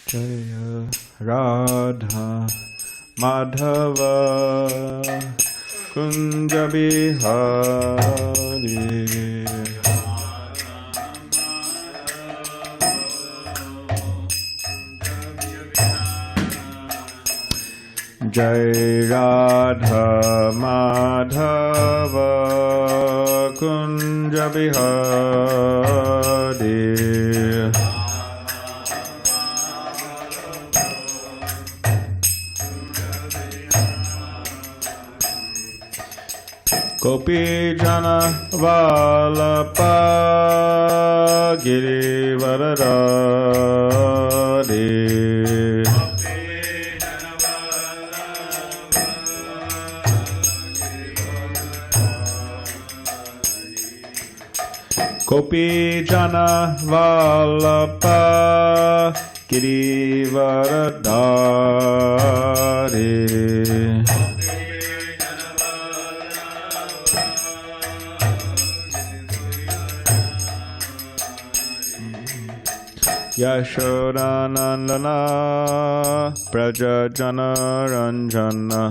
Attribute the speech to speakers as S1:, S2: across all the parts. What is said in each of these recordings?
S1: Jaya Radha Madhava Kunja Bihari Jai Radha Madhava Kunja Bihari Gopi Jana Vallabha Girivaradari Gopi Jana Vallabha Girivaradari Yashodanandana Prajajana Ranjana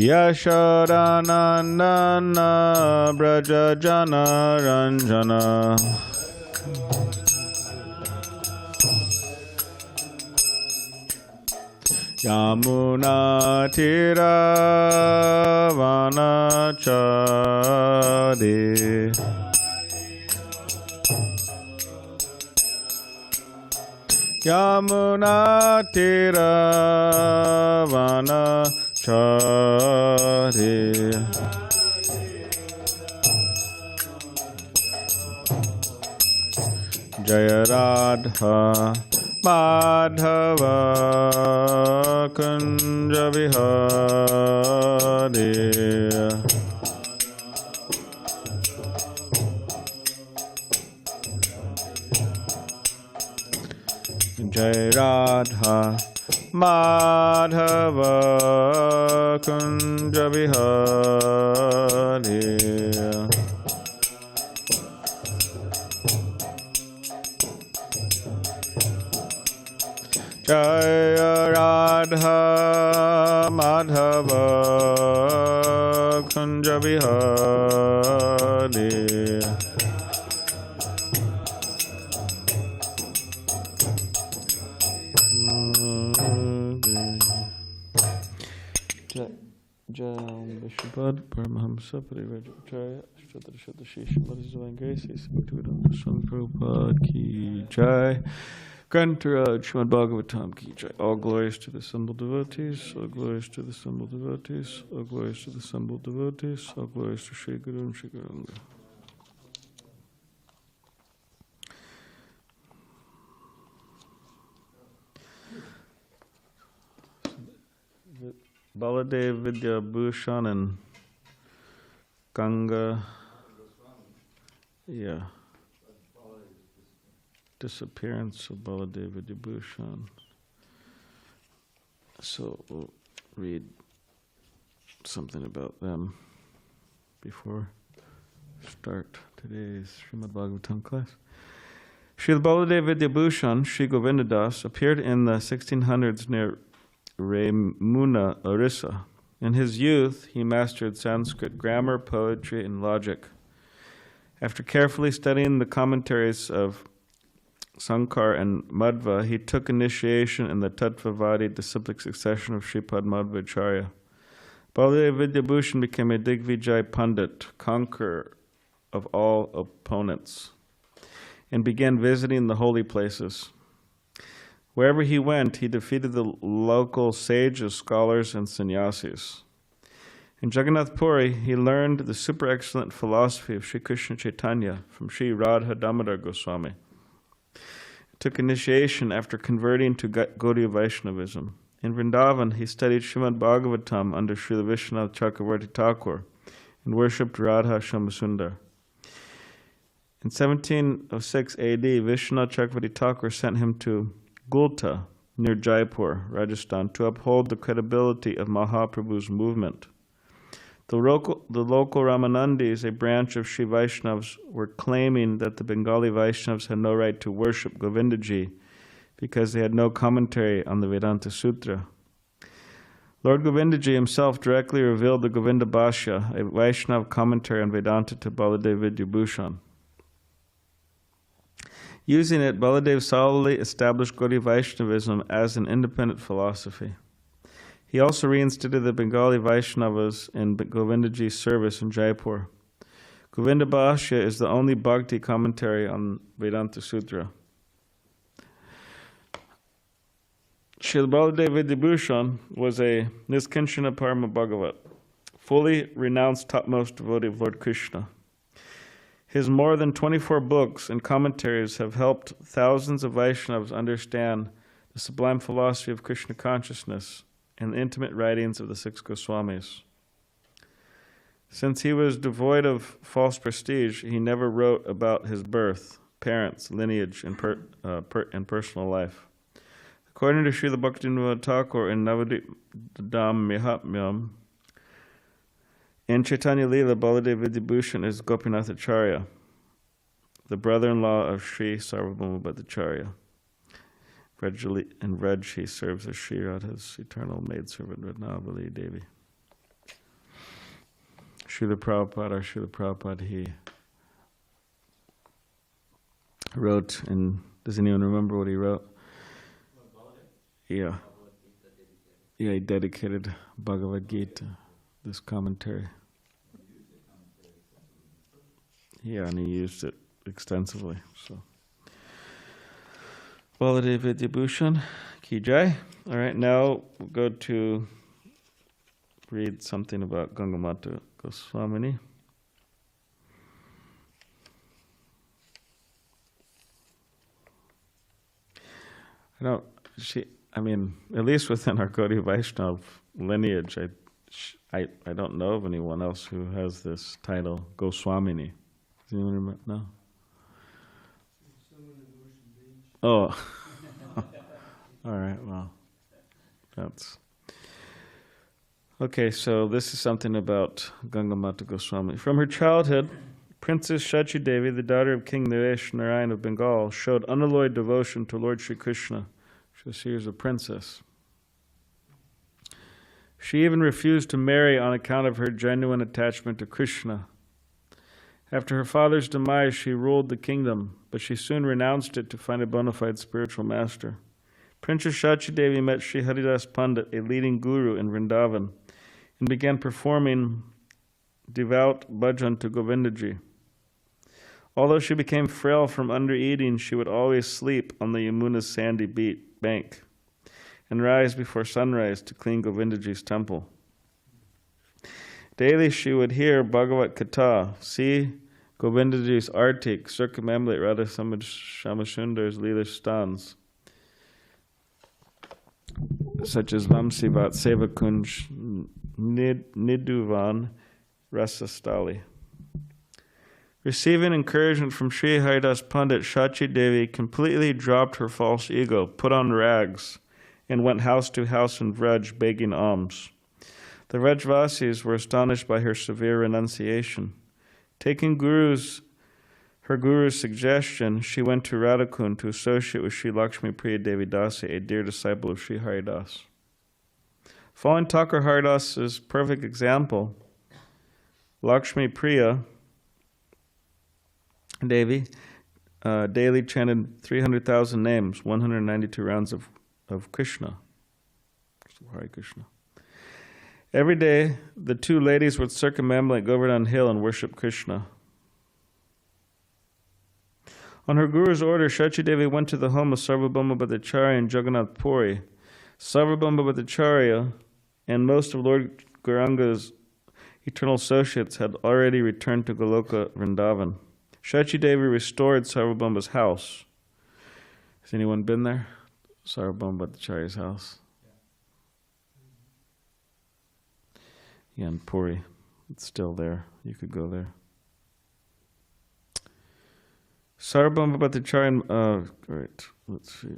S1: Yashodanandana Prajajana Ranjana Yamuna Tira Vanachari Yamuna Tira Vanachari Jaya Radha Madhava Kunja Bihari Jai Radha Madhava Kunja Bihari Jaya Radha Madhava Kunja Bihari Jaya Vishubhad Paramahamsa Parivrajya Jaya Ashtadarshata Shesha Madhizavang Gracie Sabhaktivedanta Swami Prabhupada Ki Jai Grantaraj Srimad Bhagavatam Ki Jai. All glories to the assembled devotees, all glories to the assembled devotees, all glories to the assembled devotees, all glories to Shri Guru and Shri Guranga. Baladev Vidya Bhushan and Ganga, yeah. Disappearance of Baladev Vidyabhushan. So we'll read something about them before we start today's Srimad Bhagavatam class. Srila Baladev Vidyabhushan, Sri Govindadas, appeared in the 1600s near Remuna, Orissa. In his youth, he mastered Sanskrit grammar, poetry, and logic. After carefully studying the commentaries of Sankar and Madhva, he took initiation in the Tattvavadi disciplic succession of Sripad Madhvacharya. Baladev Vidyabhushan became a Digvijay Pandit, conqueror of all opponents, and began visiting the holy places. Wherever he went, he defeated the local sages, scholars, and sannyasis. In Jagannath Puri, he learned the super excellent philosophy of Sri Krishna Chaitanya from Sri Radha Damodar Goswami. Took initiation after converting to Gaudiya Vaishnavism. In Vrindavan, he studied Srimad Bhagavatam under Srila Vishwanath Chakravarti Thakur and worshipped Radha Shambhasundar. In 1706 AD, Vishwanath Chakravarti Thakur sent him to Gulta, near Jaipur, Rajasthan, to uphold the credibility of Mahaprabhu's movement. The local Ramanandis, a branch of Sri Vaishnavas, were claiming that the Bengali Vaishnavas had no right to worship Govindaji because they had no commentary on the Vedanta Sutra. Lord Govindaji himself directly revealed the Govinda Bhashya, a Vaishnava commentary on Vedanta, to Baladev Vidyabhushan. Using it, Baladev solidly established Gaudiya Vaishnavism as an independent philosophy. He also reinstated the Bengali Vaishnavas in Govindaji's service in Jaipur. Govinda Bhashya is the only Bhakti commentary on Vedanta Sutra. Srila Baladev Vidyabhushan was a Niskinchana Parama Bhagavat, fully renounced topmost devotee of Lord Krishna. His more than 24 books and commentaries have helped thousands of Vaishnavas understand the sublime philosophy of Krishna consciousness and the intimate writings of the six Goswamis. Since he was devoid of false prestige, he never wrote about his birth, parents, lineage, and personal life. According to Srila Bhaktivinoda Thakur in Navadvip Mahatmyam, in Chaitanya Leela, Baladev Vidyabhushan is Gopinath Acharya, the brother-in-law of Sri Sarvabhauma Bhattacharya. In Vraj, he serves as Sri Radha's eternal maidservant, Radnavali Devi. Srila Prabhupada, he wrote, and does anyone remember what he wrote? Yeah. Yeah, he dedicated Bhagavad Gita, this commentary. Yeah, and he used it extensively. So, Baladev Vidyabhushan, Ki Jai. All right, now we'll go to read something about Gangamata Goswamini. At least within our Gaudiya Vaishnava lineage, I don't know of anyone else who has this title, Goswamini. Does anyone remember? No? Oh. All right, well, that's... Okay, so this is something about Gangamata Goswami. From her childhood, Princess Shachi Devi, the daughter of King Naresh Narayan of Bengal, showed unalloyed devotion to Lord Sri Krishna. She was a princess. She even refused to marry on account of her genuine attachment to Krishna. After her father's demise, she ruled the kingdom, but she soon renounced it to find a bona fide spiritual master. Princess Shachi Devi met Sri Haridas Pandit, a leading guru in Vrindavan, and began performing devout bhajan to Govindaji. Although she became frail from undereating, she would always sleep on the Yamuna's sandy bank and rise before sunrise to clean Govindaji's temple. Daily she would hear Bhagavat Katha, see Govindaji's artik, circumambulate Radha Shamasundar's Leela stans, such as Vamsivat Sevakunj Niduvan Rasastali. Receiving encouragement from Sri Haridas Pandit, Shachi Devi completely dropped her false ego, put on rags, and went house to house in Vraj begging alms. The Vrajvasis were astonished by her severe renunciation. Taking her guru's suggestion, she went to Radhakund to associate with Sri Lakshmi Priya Devi Dasi, a dear disciple of Sri Haridas. Following Thakur Haridas's perfect example, Lakshmi Priya Devi daily chanted 300,000 names, 192 rounds of Krishna. Hare Krishna. Every day, the two ladies would circumambulate Govardhan Hill and worship Krishna. On her guru's order, Shachi Devi went to the home of Sarvabhauma Bhattacharya in Jagannath Puri. Sarvabhauma Bhattacharya and most of Lord Gauranga's eternal associates had already returned to Goloka Vrindavan. Shachi Devi restored Sarvabhauma's house. Has anyone been there? Sarvabhauma Bhattacharya's house? Yeah, in Puri. It's still there. You could go there. Sarvabhauma Bhattacharya, let's see.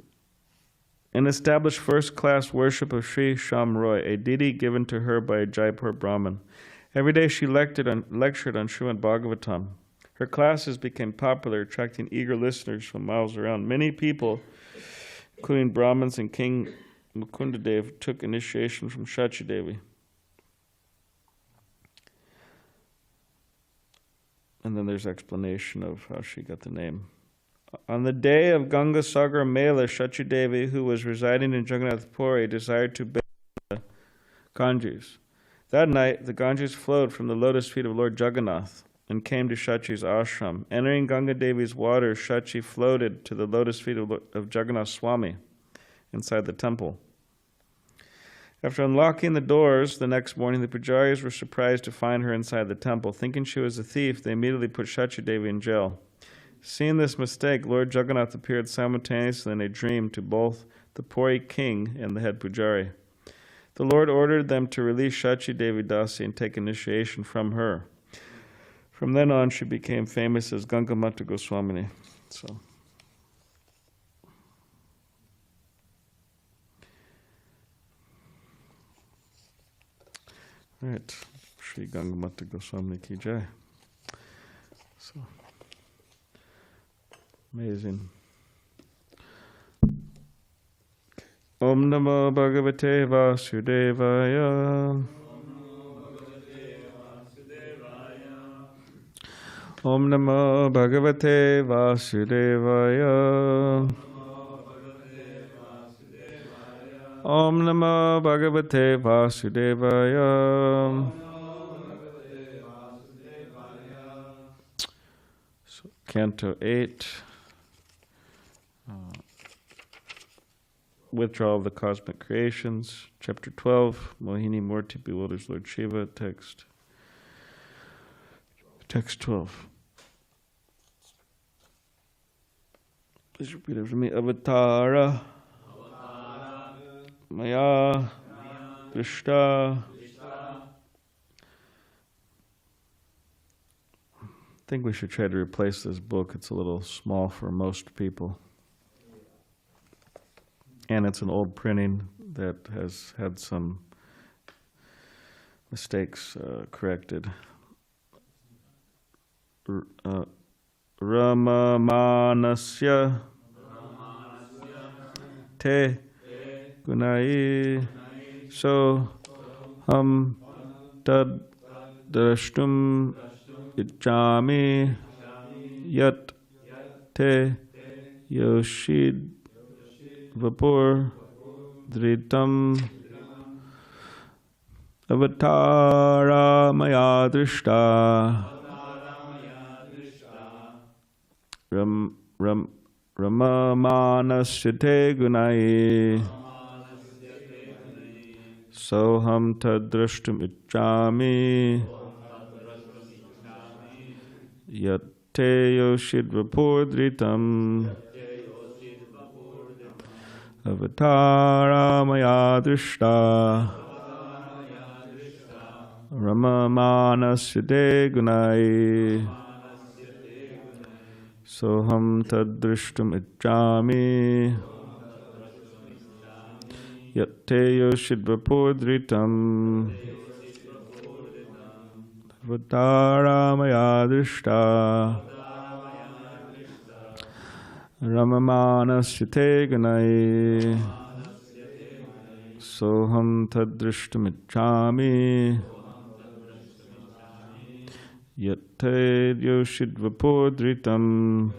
S1: And established first-class worship of Sri Sham Roy, a deity given to her by a Jaipur Brahmin. Every day she lectured on Srimad Bhagavatam. Her classes became popular, attracting eager listeners from miles around. Many people, including Brahmins and King Mukundadev, took initiation from Shachi Devi. And then there's explanation of how she got the name. On the day of Ganga Sagar Mela, Shachi Devi, who was residing in Jagannath Puri, desired to bathe the Ganges. That night, the Ganges flowed from the lotus feet of Lord Jagannath and came to Shachi's ashram. Entering Ganga Devi's waters, Shachi floated to the lotus feet of Jagannath Swami inside the temple. After unlocking the doors the next morning, the pujaris were surprised to find her inside the temple. Thinking she was a thief, they immediately put Shachi Devi in jail. Seeing this mistake, Lord Jagannath appeared simultaneously in a dream to both the Puri king and the head pujari. The Lord ordered them to release Shachi Devi Dasi and take initiation from her. From then on, she became famous as Gangamata Goswamini. So, all right, Shri Gangamata Goswamini ki jai. So, amazing. Om Namo Bhagavate Vasudevaya. Om Namo Bhagavate Vasudevaya. Om Namo Bhagavate Vasudevaya. So, Canto 8. Withdrawal of the Cosmic Creations. Chapter 12. Mohini Murti bewilders Lord Shiva. Text 12. Please repeat after me. Avatara Maya Drishta. I think we should try to replace this book. It's a little small for most people. And it's an old printing that has had some mistakes corrected. Ramamanasya te gunai so ham tad drashtum ichami yat te yoshid vapur dritam avatara maya drishta Ramamanasya te gunai soham tadrashtum ichami yate yoshid vapurdritam avatara maya drishta Ramamanasya te gunai soham tadrishtum ichami yate yoshid vapurdritam avatara maya drishta Ramamanasya te gunai soham tadrishtum ichami yate yoshid vapurdritam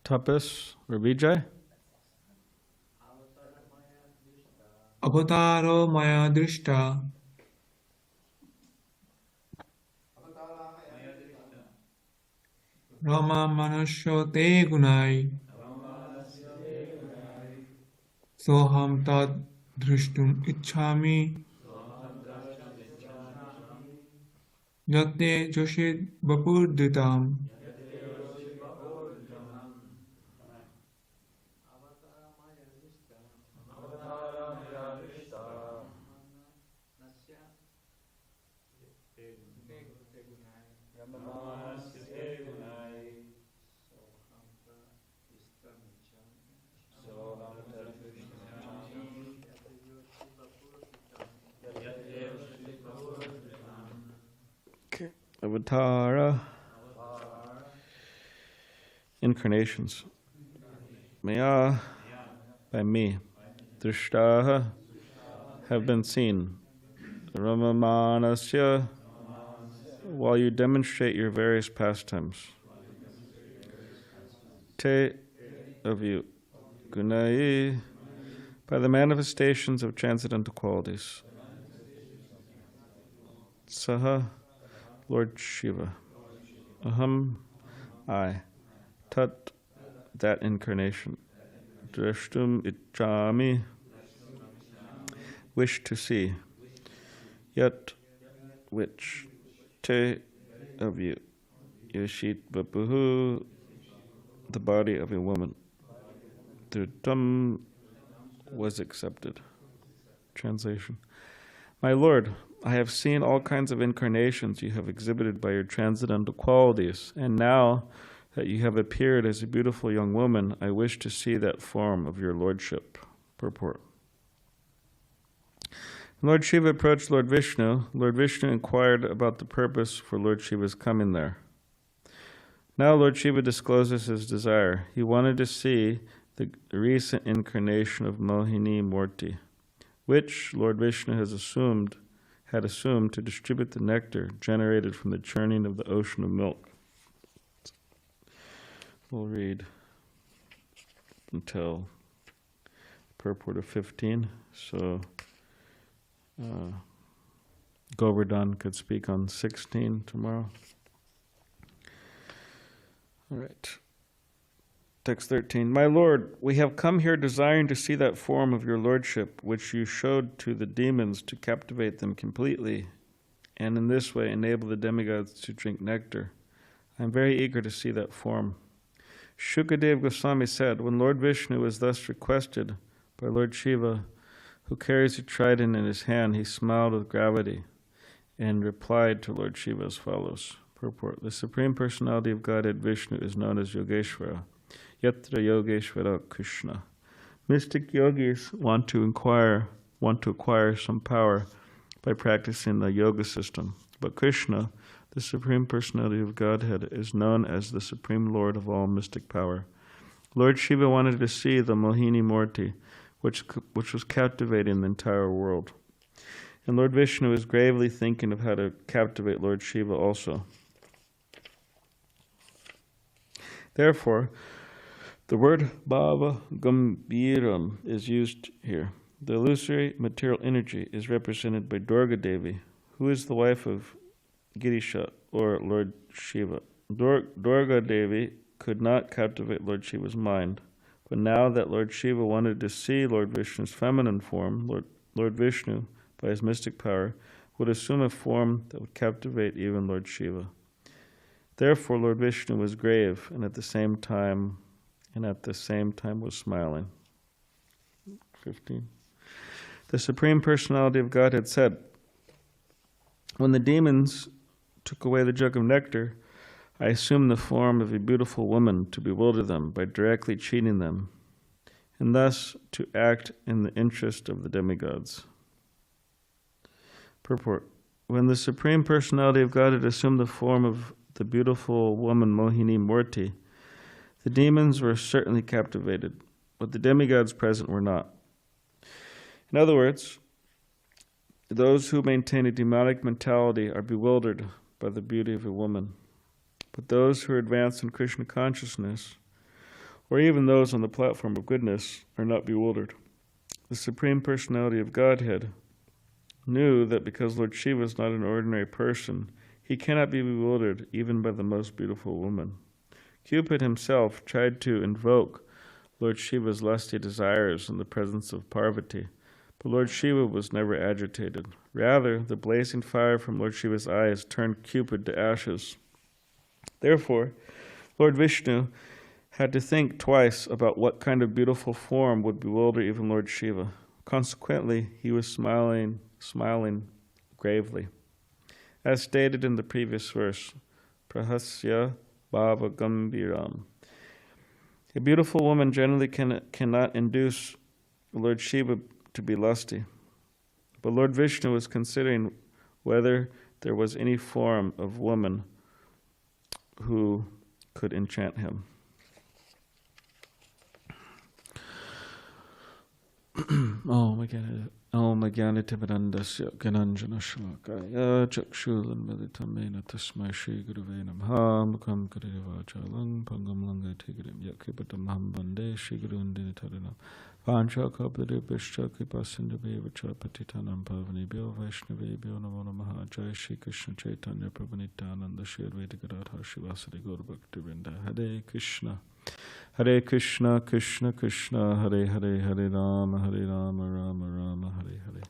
S1: Tapas or Vijay?
S2: Avataro maya drishta Rama manusyo te gunai Soham tad drishtum ichhami Yate joshid vapurditam
S1: Okay. Avatara. Incarnations. Maya, by me. Drishtaha, have been seen. Ramamanasya, while you demonstrate your various pastimes. Te, of you. Gunai, by the manifestations of transcendental qualities. Saha, Lord Shiva. Aham, I. Tat, that incarnation. Drashtum ichami, wish to see. Yet, which. Te, of you. Yoshit vapuhu, the body of a woman. Drutam, was accepted. Translation. My Lord, I have seen all kinds of incarnations you have exhibited by your transcendental qualities, and now that you have appeared as a beautiful young woman, I wish to see that form of your lordship. Purport. Lord Shiva approached Lord Vishnu. Lord Vishnu inquired about the purpose for Lord Shiva's coming there. Now Lord Shiva discloses his desire. He wanted to see the recent incarnation of Mohini Murti, which Lord Vishnu had assumed to distribute the nectar generated from the churning of the ocean of milk. We'll read until purport of 15. So Govardhan could speak on 16 tomorrow. All right. Text 13. My Lord, we have come here desiring to see that form of your lordship which you showed to the demons to captivate them completely, and in this way enable the demigods to drink nectar. I am very eager to see that form. Shukadeva Goswami said, when Lord Vishnu was thus requested by Lord Shiva, who carries a trident in his hand, he smiled with gravity and replied to Lord Shiva as follows. Purport. The Supreme Personality of Godhead Vishnu is known as Yogeshwara. Yatra Yogeshwara Krishna. Mystic yogis want to acquire some power by practicing the yoga system. But Krishna, the Supreme Personality of Godhead, is known as the Supreme Lord of all mystic power. Lord Shiva wanted to see the Mohini Murti, which was captivating the entire world. And Lord Vishnu is gravely thinking of how to captivate Lord Shiva also. Therefore, the word Bhava Gambiram is used here. The illusory material energy is represented by Durga Devi, who is the wife of Girisha, or Lord Shiva. Durga Devi could not captivate Lord Shiva's mind, but now that Lord Shiva wanted to see Lord Vishnu's feminine form, Lord Vishnu, by his mystic power, would assume a form that would captivate even Lord Shiva. Therefore, Lord Vishnu was grave, and at the same time was smiling. 15. The Supreme Personality of Godhead said, when the demons took away the jug of nectar, I assumed the form of a beautiful woman to bewilder them by directly cheating them, and thus to act in the interest of the demigods. Purport. When the Supreme Personality of Godhead assumed the form of the beautiful woman Mohini Murti, The demons were certainly captivated, but the demigods present were not. In other words, those who maintain a demonic mentality are bewildered by the beauty of a woman. But those who are advanced in Krishna consciousness, or even those on the platform of goodness, are not bewildered. The Supreme Personality of Godhead knew that because Lord Shiva is not an ordinary person, he cannot be bewildered even by the most beautiful woman. Cupid himself tried to invoke Lord Shiva's lusty desires in the presence of Parvati, but Lord Shiva was never agitated. Rather, the blazing fire from Lord Shiva's eyes turned Cupid to ashes. Therefore, Lord Vishnu had to think twice about what kind of beautiful form would bewilder even Lord Shiva. Consequently, he was smiling gravely. As stated in the previous verse, Prahasya Bhava Gambiram. A beautiful woman generally cannot induce Lord Shiva to be lusty. But Lord Vishnu was considering whether there was any form of woman who could enchant him. Om Jnanatimirandasya Gananjana Shalakaya Chakshulanmilitamena Tasmai Shri Guruve Namaha Mukham Kareva Chalang Pangam Langa Tigrim Yakipatam Ham Bande Shri Gurundini Taranam Pancha Kapade Bishcha Kipasindabeva Chapatitanam Pavani Bhyo Vaishnavi Bhyo Namo Namaha Jai Shri Krishna Chaitanya Prabhu Nityananda Shri Advaita Gadadhar Shivasari Gaura Bhakti Vrinda Hare Krishna Krishna Krishna Hare Hare Hare Rama Rama Rama Hare Hare.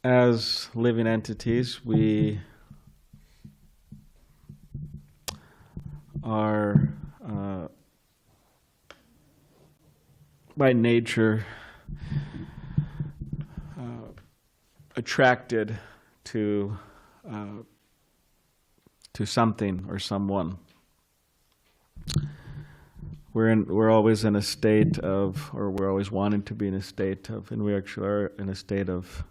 S1: As living entities, we are by nature attracted to something or someone. We're always in a state of, or we're always wanting to be in a state of, and we actually are in a state of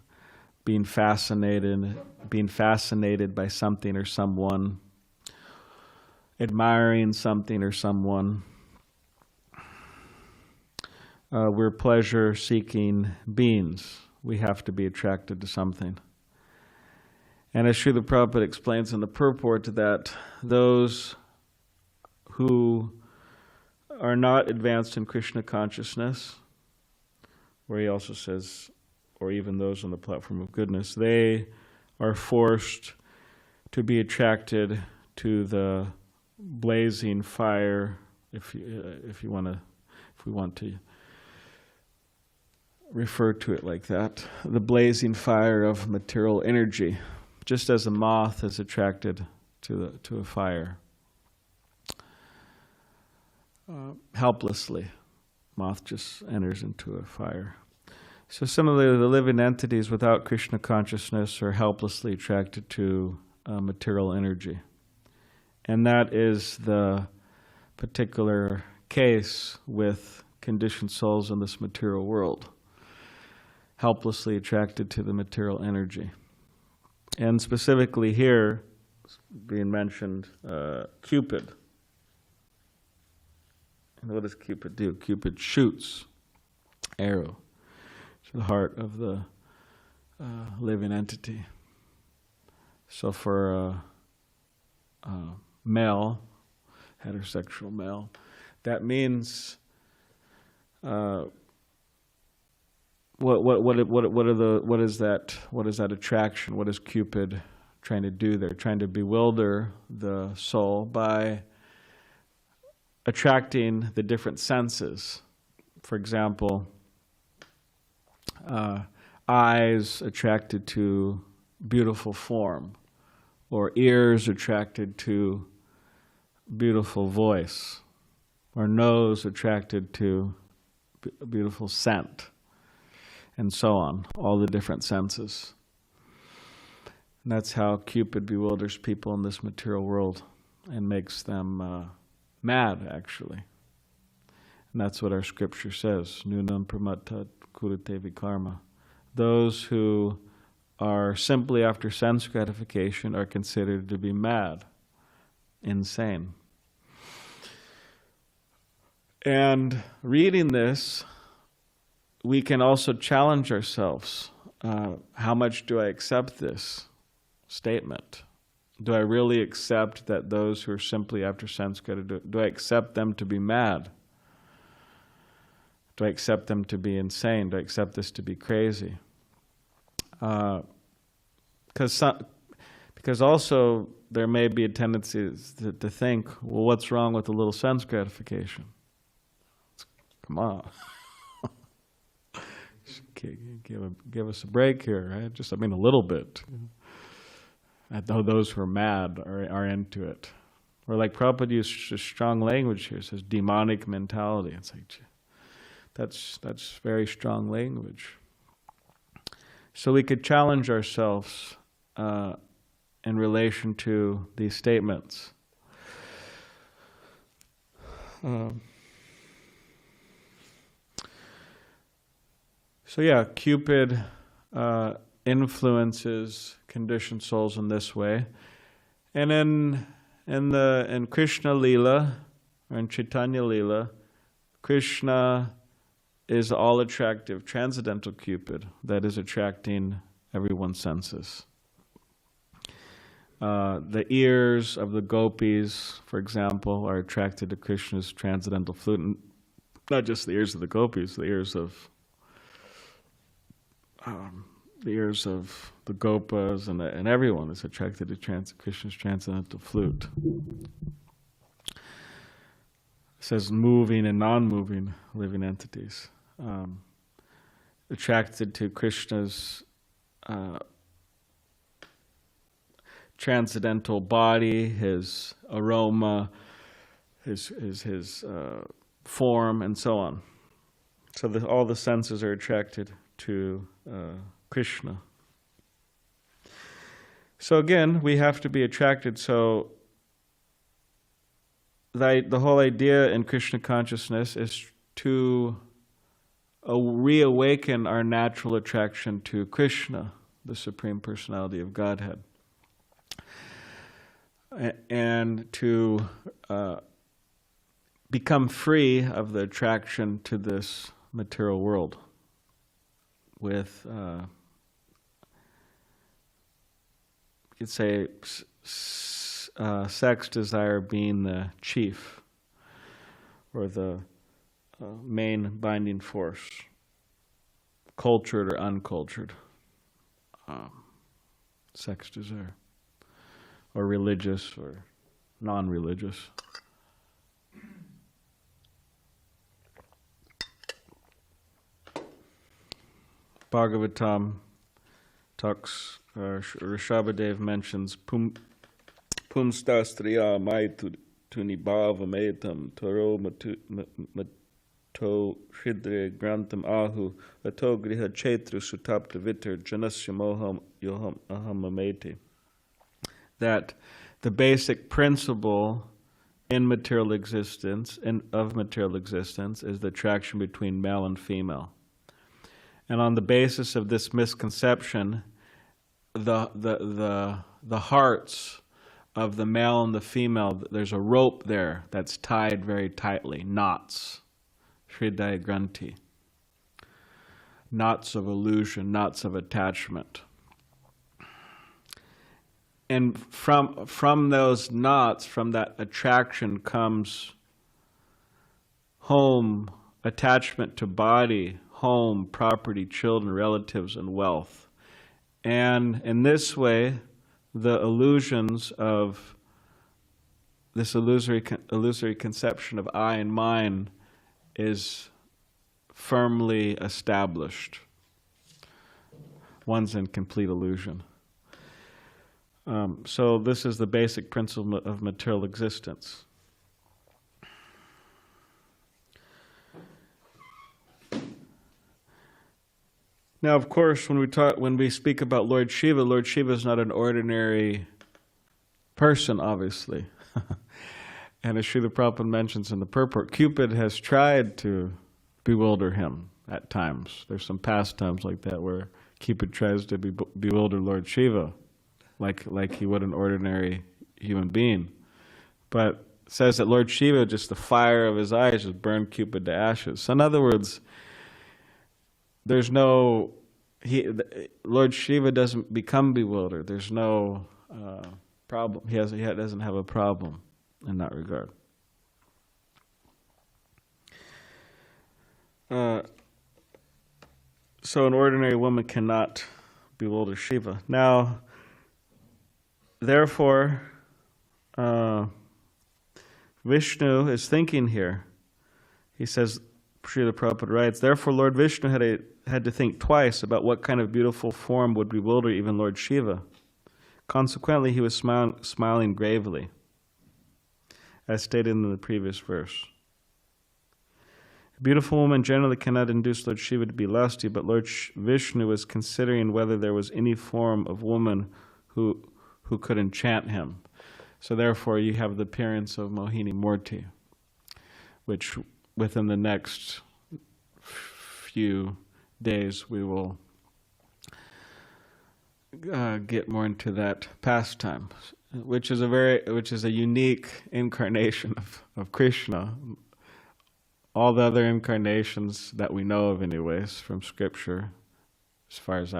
S1: being fascinated by something or someone, admiring something or someone. We're pleasure-seeking beings. We have to be attracted to something. And as Srila Prabhupada explains in the purport, that those who are not advanced in Krishna consciousness, where he also says, or even those on the platform of goodness, they are forced to be attracted to the blazing fire, if we want to refer to it like that, the blazing fire of material energy, just as a moth is attracted to a fire. Helplessly, moth just enters into a fire. So similarly, the living entities without Krishna consciousness are helplessly attracted to material energy. And that is the particular case with conditioned souls in this material world, helplessly attracted to the material energy. And specifically here, being mentioned, Cupid. And what does Cupid do? Cupid shoots arrow to the heart of the living entity. So for a male, heterosexual male, that means what is that attraction? What is Cupid trying to do there? Trying to bewilder the soul by attracting the different senses. For example, eyes attracted to beautiful form, or ears attracted to beautiful voice, or nose attracted to beautiful scent, and so on, all the different senses. And that's how Cupid bewilders people in this material world and makes them mad, actually. And that's what our scripture says. Nunam pramatta kurate vikarma. Those who are simply after sense gratification are considered to be mad, insane. And reading this, we can also challenge ourselves. How much do I accept this statement? Do I really accept that those who are simply after sense gratification, do I accept them to be mad? Do I accept them to be insane? Do I accept this to be crazy? Because also there may be a tendency to think, well, what's wrong with a little sense gratification? Come on. Give us a break here, right? Just, a little bit. I know those who are mad are into it. Or like Prabhupada used strong language here, says demonic mentality. It's like, that's very strong language. So we could challenge ourselves in relation to these statements. So yeah, Cupid influences conditioned souls in this way, and in Krishna Lila or in Chaitanya Lila, Krishna is all attractive transcendental Cupid that is attracting everyone's senses. The ears of the gopis, for example, are attracted to Krishna's transcendental flute, and not just the ears of the gopis, the ears of the gopas and everyone is attracted to Krishna's transcendental flute. It says moving and non-moving living entities. Attracted to Krishna's transcendental body, his aroma, his form, and so on. So all the senses are attracted to Krishna. So again, we have to be attracted. So the whole idea in Krishna consciousness is to reawaken our natural attraction to Krishna, the Supreme Personality of Godhead, and to become free of the attraction to this material world, with you could say sex desire being the chief or the main binding force, cultured or uncultured, sex desire, or religious or non-religious. Bhagavatam talks, Rishabhadev mentions Pumstastriya maitu tunibhava metam taro mato shidre grantam ahu ato griha chetru sutapta vitar janasya moham yoham aham ameti. That the basic principle in material existence, of material existence, is the attraction between male and female. And on the basis of this misconception, the hearts of the male and the female, there's a rope there that's tied very tightly, knots, Hridaya Granthi, knots of illusion, knots of attachment. And from those knots, from that attraction comes home, attachment to body, home, property, children, relatives, and wealth. And in this way, the illusions of this illusory conception of I and mine is firmly established. One's in complete illusion. So this is the basic principle of material existence. Now, of course, when we speak about Lord Shiva is not an ordinary person, obviously. And as Srila Prabhupada mentions in the purport, Cupid has tried to bewilder him at times. There's some pastimes like that where Cupid tries to bewilder Lord Shiva, like he would an ordinary human being. But it says that Lord Shiva, just the fire of his eyes, just burned Cupid to ashes. So in other words, there's no... Lord Shiva doesn't become bewildered. There's no problem. He doesn't have a problem in that regard. So an ordinary woman cannot bewilder Shiva. Now, therefore, Vishnu is thinking here. He says, Srila Prabhupada writes, therefore Lord Vishnu had to think twice about what kind of beautiful form would bewilder even Lord Shiva. Consequently, he was smiling gravely, as stated in the previous verse. A beautiful woman generally cannot induce Lord Shiva to be lusty, but Lord Vishnu was considering whether there was any form of woman who could enchant him. So therefore, you have the appearance of Mohini Murti, which within the next few days we will get more into that pastime, which is a unique incarnation of Krishna. All the other incarnations that we know of, anyways, from Scripture, as far as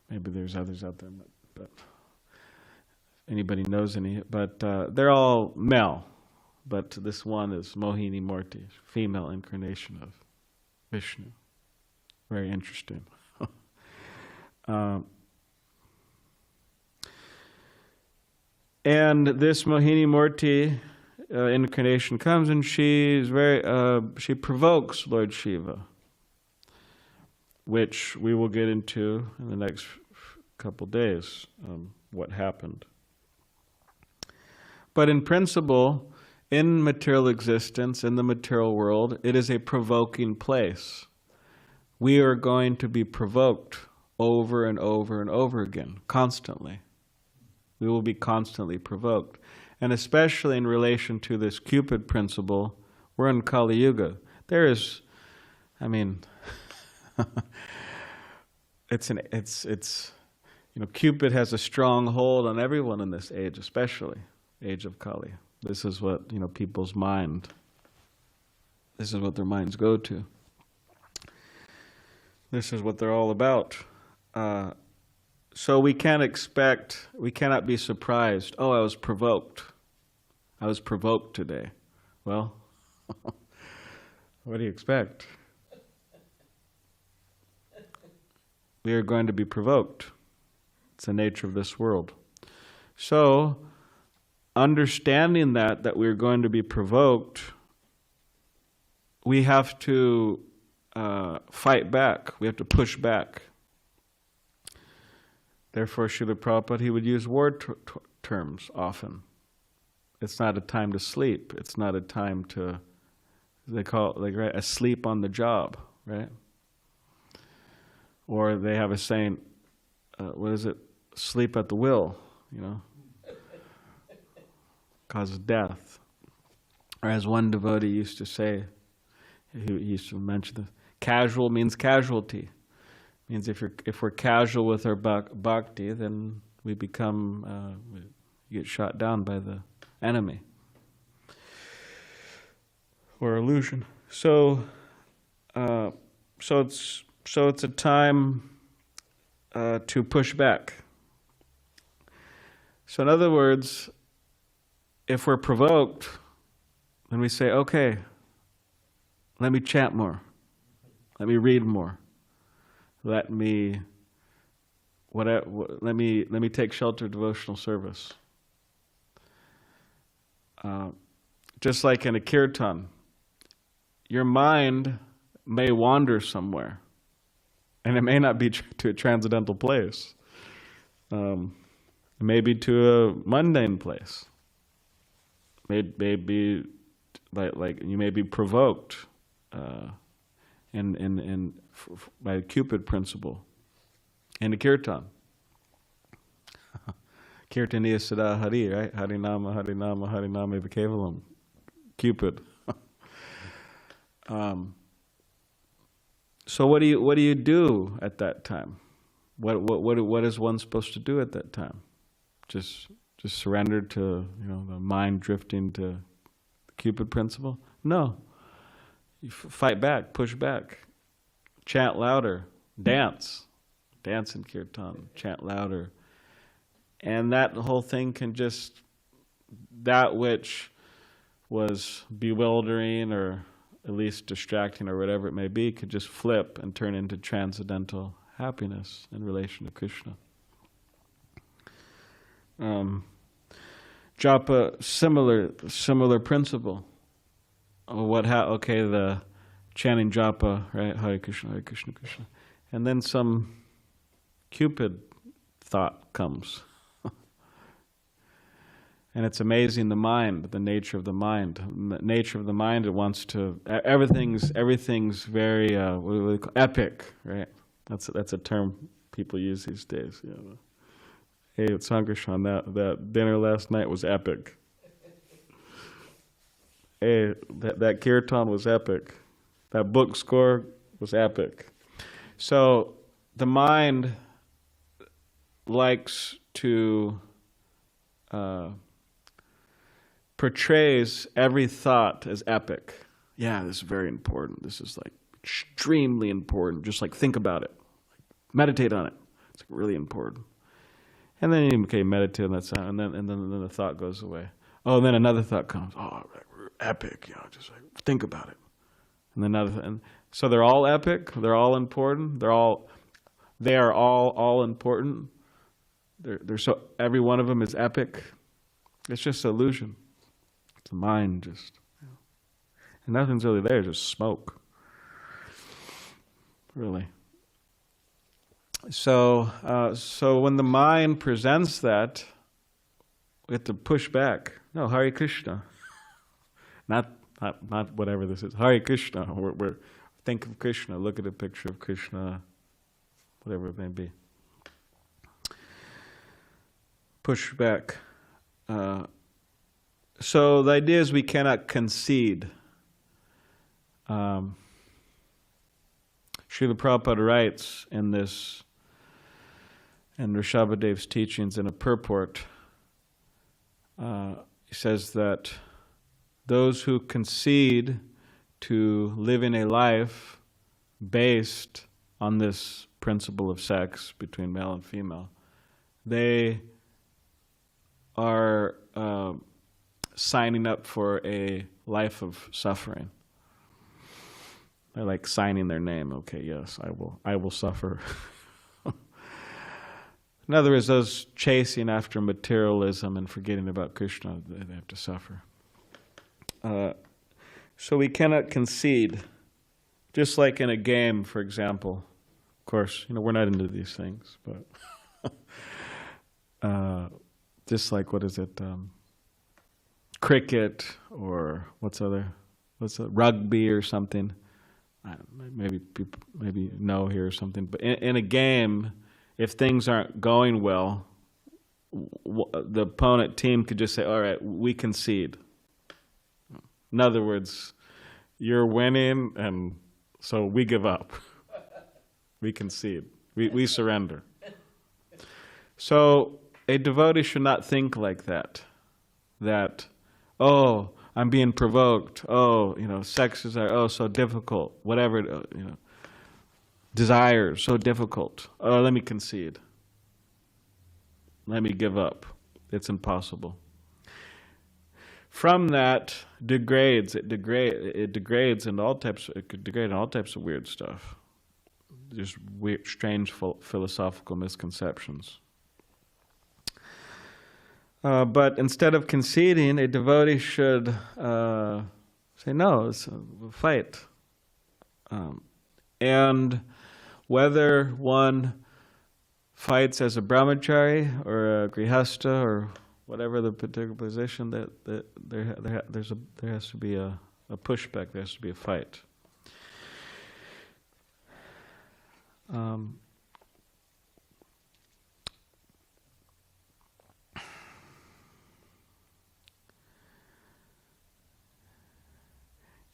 S1: maybe there's others out there, but if anybody knows any, but they're all male. But this one is Mohini Murti, female incarnation of Vishnu. Very interesting. And this Mohini Murti incarnation comes, and she provokes Lord Shiva, which we will get into in the next couple days, what happened. But in principle, in material existence, in the material world, it is a provoking place. We are going to be provoked over and over and over again, constantly. We will be constantly provoked. And especially in relation to this Cupid principle, we're in Kali Yuga. There is, Cupid has a strong hold on everyone in this age, especially age of Kali. This is what, people's mind, this is what their minds go to. This is what they're all about. So we cannot be surprised. Oh, I was provoked. I was provoked today. Well, what do you expect? We are going to be provoked. It's the nature of this world. So, understanding that we're going to be provoked, we have to fight back. We have to push back. Therefore, Srila Prabhupada, he would use war terms often. It's not a time to sleep. It's not a time to, they call it asleep on the job, right? Or they have a saying, sleep at the will, causes death. Or as one devotee used to say, he used to mention this, casual means casualty. Means if we're casual with our bhakti, then we become we get shot down by the enemy or illusion. So it's a time to push back. So in other words, if we're provoked, then we say, okay, let me chant more, let me read more. Let me take shelter of devotional service. Just like in a kirtan, your mind may wander somewhere, and it may not be to a transcendental place. It may be to a mundane place. Maybe like you may be provoked by the Cupid principle in a kirtan. Kirtaniya Sada Hari, right? Harinama, Harinama, Harinama Kevalam. Cupid. So what do you do at that time? What is one supposed to do at that time? Just surrender to the mind drifting to the Cupid principle? No. You fight back, push back, chant louder, dance in kirtan, chant louder, and that whole thing can just, that which was bewildering or at least distracting or whatever it may be, could just flip and turn into transcendental happiness in relation to Krishna. Japa, similar principle. The chanting japa, right? Hare Krishna, Krishna. And then some Cupid thought comes. And it's amazing, the mind, the nature of the mind. The nature of the mind, it wants to, everything's very, what do they call, epic, right? That's a term people use these days. Hey, it's Sankarshan, that dinner last night was epic. Hey, that kirtan was epic. That book score was epic. So the mind likes to portrays every thought as epic. Yeah, this is very important. This is like extremely important. Just like think about it. Meditate on it. It's like really important. And then you meditate on that sound, and then the thought goes away. Oh, and then another thought comes. Oh, epic, just like think about it. And then and so they're all epic, they're all important, they are all important. They're so, every one of them is epic. It's just an illusion. It's the mind just, and nothing's really there, just smoke. Really. So when the mind presents that, we have to push back. No, Hare Krishna. Not whatever this is. Hare Krishna. We're think of Krishna. Look at a picture of Krishna. Whatever it may be. Push back. So the idea is we cannot concede. Srila Prabhupada writes in this, in Rishabhadev's teachings in a purport, he says that those who concede to living a life based on this principle of sex between male and female, they are signing up for a life of suffering. They're like signing their name. Okay, yes, I will suffer. In other words, those chasing after materialism and forgetting about Krishna, they have to suffer. So we cannot concede. Just like in a game, for example. Of course, we're not into these things, but just like, what is it? Cricket, or rugby or something. Maybe people know here or something. But in a game, if things aren't going well, the opponent team could just say, all right, we concede. In other words, you're winning, and so we give up. We concede. We surrender. So a devotee should not think like that. That, oh, I'm being provoked. Oh, sex is so difficult. Whatever, desire so difficult. Oh, let me concede. Let me give up. It's impossible. From that it degrades into all types. It could degrade in all types of weird stuff. Just weird, strange philosophical misconceptions. But instead of conceding, a devotee should say, no, it's a fight. And whether one fights as a brahmachari or a grihastha or whatever the particular position, that there has to be a pushback, there has to be a fight.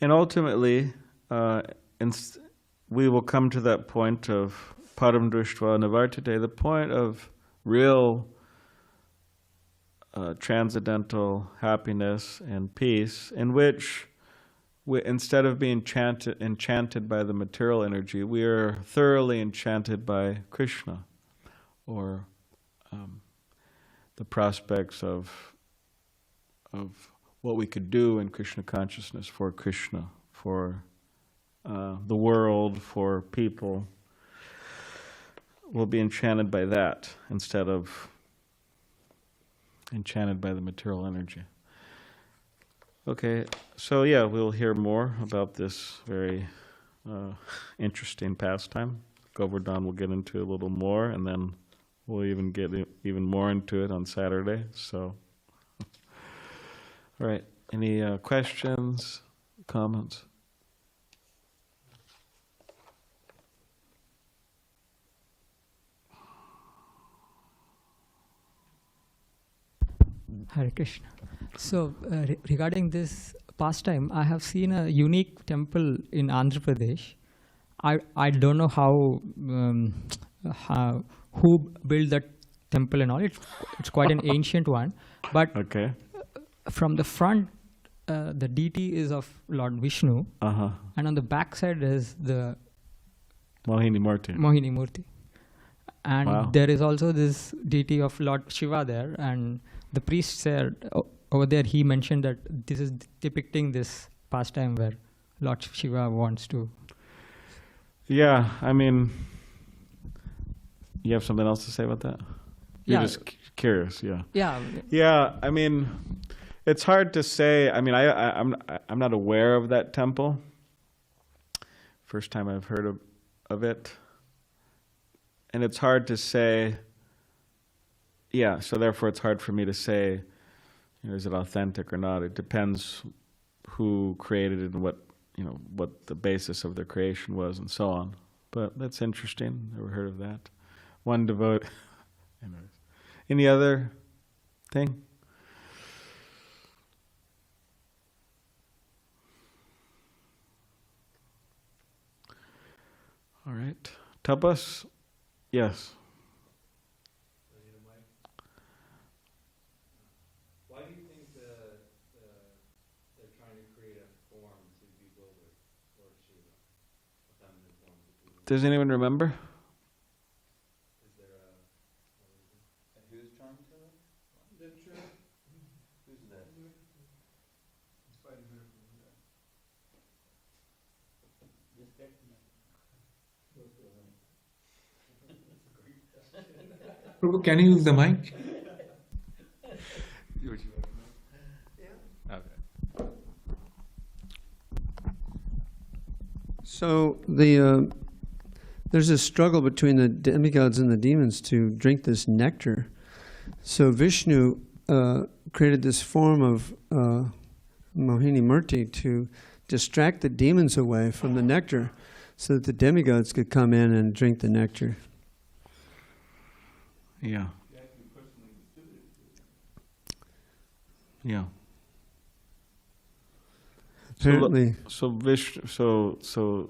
S1: And ultimately, we will come to that point of param drishtva nivartate, the point of real transcendental happiness and peace, in which instead of being enchanted by the material energy, we are thoroughly enchanted by Krishna, or the prospects of what we could do in Krishna consciousness for Krishna, for the world, for people. We'll be enchanted by that instead of enchanted by the material energy. Okay, so yeah, we'll hear more about this very interesting pastime. Govardhan will get into a little more, and then we'll even get even more into it on Saturday. So, all right, any questions, comments?
S3: Hare Krishna. So, regarding this pastime, I have seen a unique temple in Andhra Pradesh. I don't know who built that temple and all. It's quite an ancient one, but
S1: Okay.
S3: From the front, the deity is of Lord Vishnu, and on the back side is the
S1: Mohini Murti.
S3: Mohini Murti. And
S1: Wow.
S3: there is also this deity of Lord Shiva there, and the priest said over there, he mentioned that this is depicting this pastime where Lord Shiva wants to.
S1: Yeah, I mean, you have something else to say about that? You're
S3: Yeah.
S1: just curious, yeah.
S3: Yeah,
S1: Yeah, I mean, it's hard to say. I mean, I'm not aware of that temple. First time I've heard of it. And it's hard to say, yeah, so therefore it's hard for me to say, is it authentic or not? It depends who created it and what the basis of their creation was and so on. But that's interesting. Never heard of that. One devotee. Anyways. Any other thing? All right. Tapas? Yes.
S4: Why do you think they're trying to create a form to bewilder Lord Shiva? A feminine form to bewilder?
S1: Does anyone remember?
S4: Is there a reason? And who's trying to? Who's that?
S2: Prabhu, can you use the mic?
S5: So there's a struggle between the demigods and the demons to drink this nectar. So Vishnu created this form of Mohini Murti to distract the demons away from the nectar so that the demigods could come in and drink the nectar.
S1: Yeah. Yeah.
S5: Apparently,
S1: So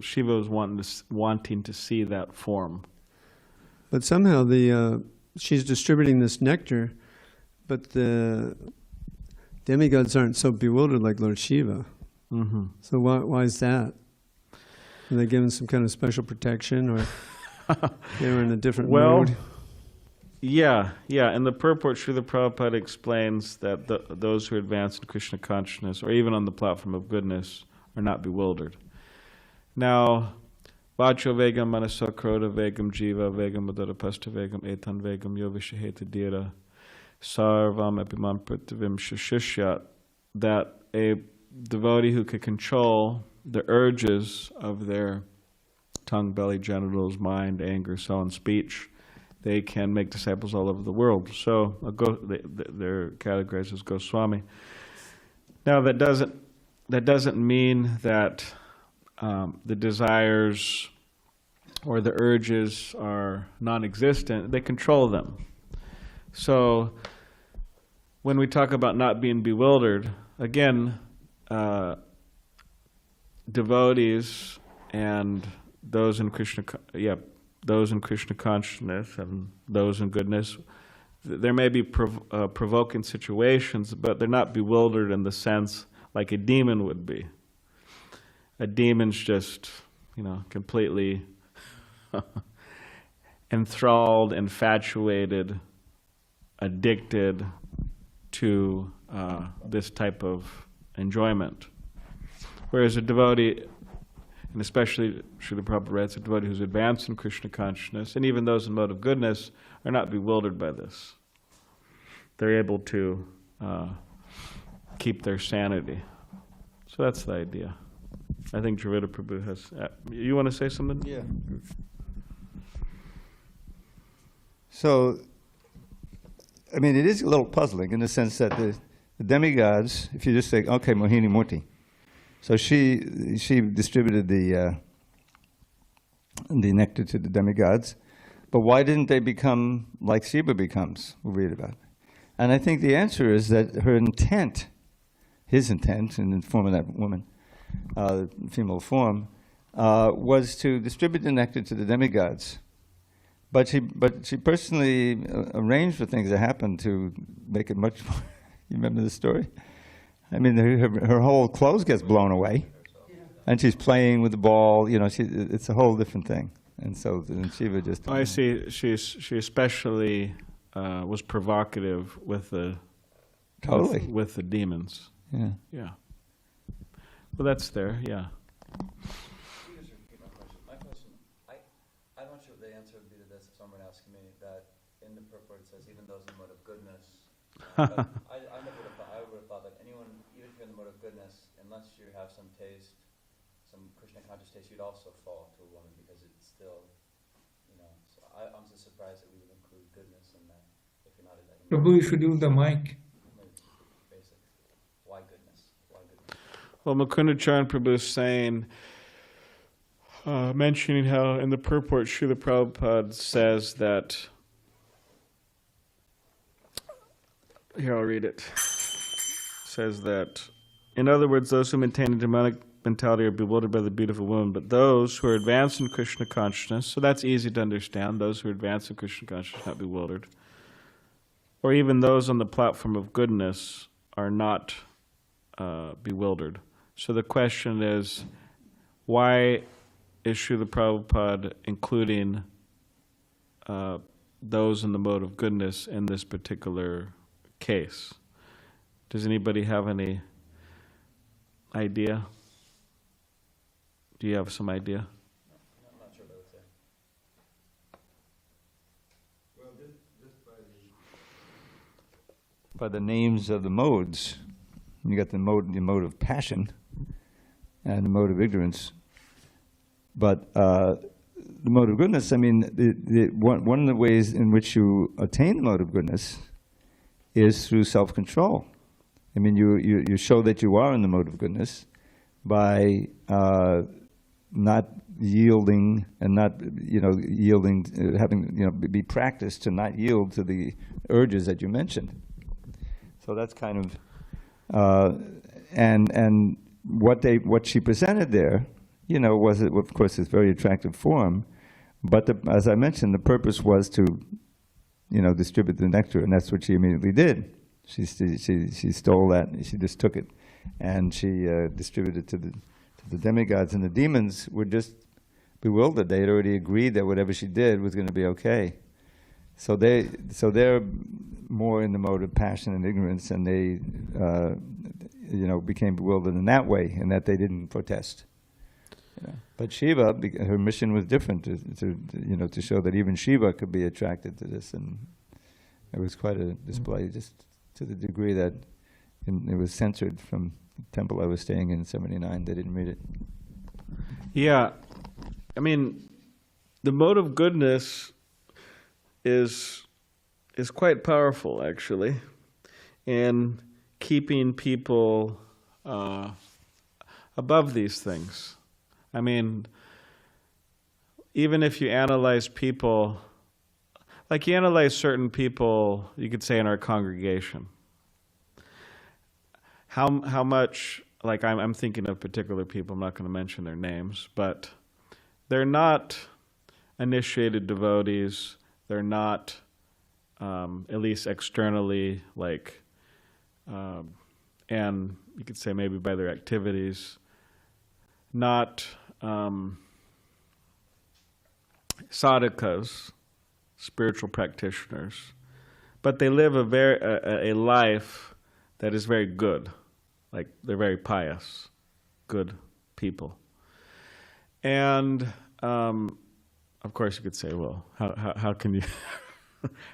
S1: Shiva was wanting to see that form.
S5: but somehow she's distributing this nectar, but the demigods aren't so bewildered like Lord Shiva.
S1: Mm-hmm.
S5: So why is that? Are they given some kind of special protection, or they were in a different mood?
S1: Yeah. In the purport, Srila Prabhupada explains that those who advance in Krishna consciousness, or even on the platform of goodness, are not bewildered. Now, Vacho vegam manaso kroda vegam jiva vegam madharapasta vegam etan vegam yovishaheta dira sarvam epimam prativim shashishyat, that a devotee who could control the urges of their tongue, belly, genitals, mind, anger, so on, speech, they can make disciples all over the world. So they're categorized as Goswami. Now that doesn't mean that the desires or the urges are non-existent. They control them. So when we talk about not being bewildered, again, devotees and those in Krishna, those in Krishna consciousness and those in goodness, there may be provoking situations, but they're not bewildered in the sense like a demon would be. A demon's just, completely enthralled, infatuated, addicted to this type of enjoyment. Whereas a devotee, and especially Srila Prabhupada writes, a devotee who's advanced in Krishna consciousness, and even those in mode of goodness, are not bewildered by this. They're able to keep their sanity. So that's the idea. I think Dravida Prabhu has... you want to say something?
S6: Yeah. So, I mean, it is a little puzzling in the sense that the demigods, if you just say, okay, Mohini Murti, so she distributed the nectar to the demigods, but why didn't they become like Shiva becomes? We'll read about it. And I think the answer is that her intent, his intent, in the form of that woman, female form, was to distribute the nectar to the demigods. But she personally arranged for things that happened to make it much more. You remember the story? I mean, her whole clothes gets blown away, and she's playing with the ball. It's a whole different thing. And so then Shiva just.
S1: I see. She especially was provocative with the
S6: Totally.
S1: with the demons.
S6: Yeah.
S1: Yeah. Well, that's there. Yeah.
S4: You just repeat my question. My question, I'm not sure the answer would be to this if someone asked me that in the purport it says even those in mode of goodness. But I would have thought that anyone, even if you're in the mode of goodness, unless you have some taste, some Krishna conscious taste, you'd also fall to a woman because it's still, So I'm just surprised that we would include goodness in that if you're not in that.
S2: Prabhu, you should use the mic.
S4: Basic. Why goodness? Why goodness?
S1: Well, Mukundacharan Prabhu is saying, mentioning how in the purport Srila Prabhupada says that, here I'll read it, says that, in other words, those who maintain a demonic mentality are bewildered by the beautiful woman, but those who are advanced in Krishna consciousness, so that's easy to understand, those who are advanced in Krishna consciousness, not bewildered, or even those on the platform of goodness are not bewildered. So the question is, why is Srila Prabhupada including those in the mode of goodness in this particular case? Does anybody have any idea? Do you have some idea?
S4: I'm not sure what I would say.
S6: Well, just by the names of the modes. You got the mode of passion and the mode of ignorance. But the mode of goodness, I mean, one of the ways in which you attain the mode of goodness is through self-control. I mean, you show that you are in the mode of goodness by not yielding and not, be practiced to not yield to the urges that you mentioned. So that's kind of, and what she presented there, was, of course, this very attractive form, but as I mentioned, the purpose was to, distribute the nectar, and that's what she immediately did. She stole that, she just took it, and she distributed it to the demigods, and the demons were just bewildered. They had already agreed that whatever she did was going to be okay. So they're more in the mode of passion and ignorance, and they, became bewildered in that way, and that they didn't protest. But Shiva, her mission was different, to show that even Shiva could be attracted to this, and it was quite a display, just to the degree that it was censored from the temple I was staying in 79. They didn't read it.
S1: Yeah, I mean, the mode of goodness is quite powerful, actually, in keeping people above these things. I mean, even if you analyze people, like you analyze certain people, you could say in our congregation, how much like I'm thinking of particular people, I'm not going to mention their names, but they're not initiated devotees. They're not, at least externally, like, and you could say maybe by their activities, not sadhakas, spiritual practitioners, but they live a life that is very good. Like, they're very pious, good people. And of course, you could say, well, how can you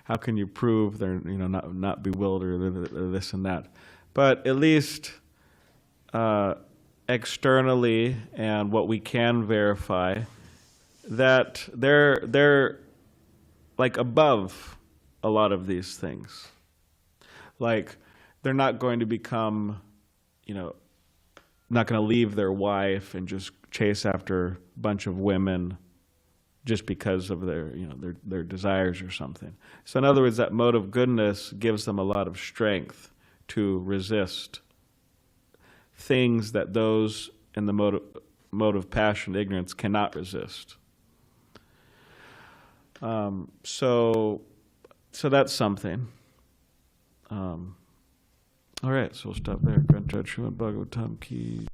S1: how can you prove they're not bewildered or this and that? But at least externally, and what we can verify, that they're like above a lot of these things. Like, they're not going to become, not going to leave their wife and just chase after a bunch of women just because of their desires or something. So in other words, that mode of goodness gives them a lot of strength to resist things that those in the mode of passion, ignorance, cannot resist. So that's something. All right, so we'll stop there. Granted, Srimad Bhagavatam ki